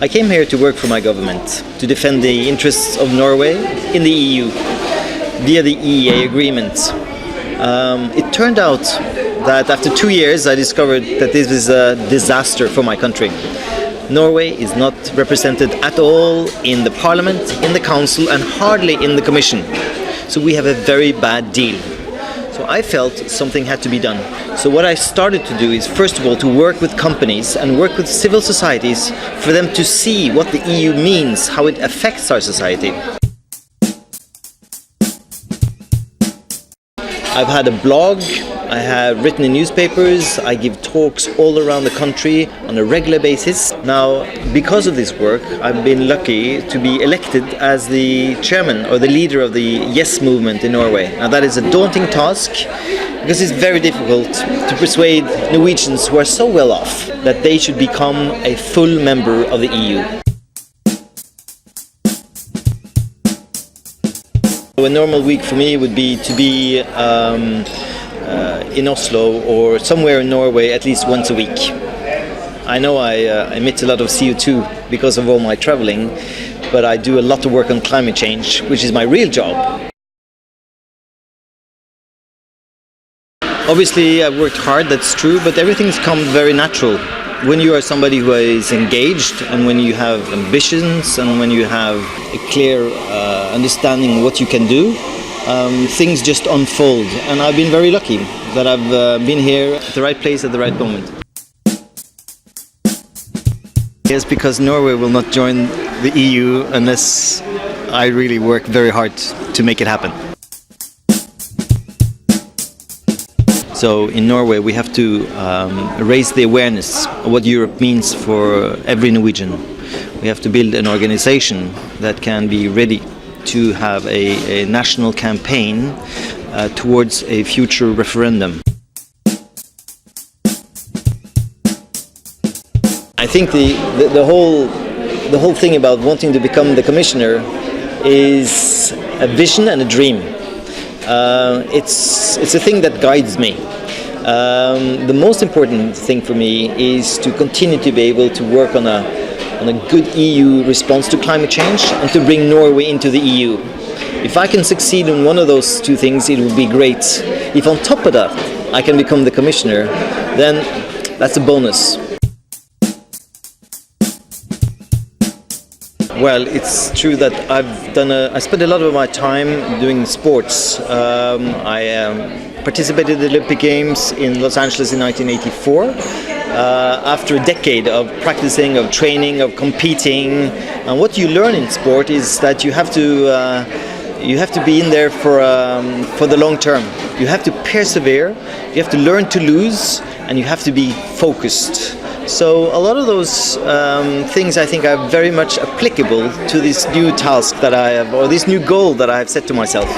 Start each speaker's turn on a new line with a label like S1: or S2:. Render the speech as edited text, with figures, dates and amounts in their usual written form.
S1: I came here to work for my government, to defend the interests of Norway in the EU via the EEA agreement. It turned out that after 2 years I discovered that this is a disaster for my country. Norway is not represented at all in the Parliament, in the Council, and hardly in the Commission. So we have a very bad deal. So I felt something had to be done. So what I started to do is, first of all, to work with companies and work with civil societies for them to see what the EU means, how it affects our society. I've had a blog, I have written in newspapers, I give talks all around the country on a regular basis. Now, because of this work, I've been lucky to be elected as the chairman or the leader of the Yes movement in Norway. Now, that is a daunting task because it's very difficult to persuade Norwegians who are so well off that they should become a full member of the EU. A normal week for me would be to be in Oslo or somewhere in Norway at least once a week. I know I emit a lot of CO2 because of all my traveling, but I do a lot of work on climate change, which is my real job. Obviously I've worked hard, that's true, but everything's come very natural. When you are somebody who is engaged and when you have ambitions and when you have a clear understanding what you can do, things just unfold. And I've been very lucky that I've been here at the right place at the right moment. Yes, because Norway will not join the EU unless I really work very hard to make it happen. So in Norway we have to raise the awareness of what Europe means for every Norwegian. We have to build an organization that can be ready to have a national campaign towards a future referendum. I think the whole thing about wanting to become the commissioner is a vision and a dream. It's a thing that guides me. The most important thing for me is to continue to be able to work on a good EU response to climate change and to bring Norway into the EU. If I can succeed in one of those two things, it would be great. If on top of that I can become the commissioner, then that's a bonus. Well, it's true that I spent a lot of my time doing sports. I participated in the Olympic Games in Los Angeles in 1984. After a decade of practicing, of training, of competing, and what you learn in sport is that you have to be in there for the long term. You have to persevere. You have to learn to lose, and you have to be focused. So a lot of those things I think are very much applicable to this new task that I have, or this new goal that I have set to myself.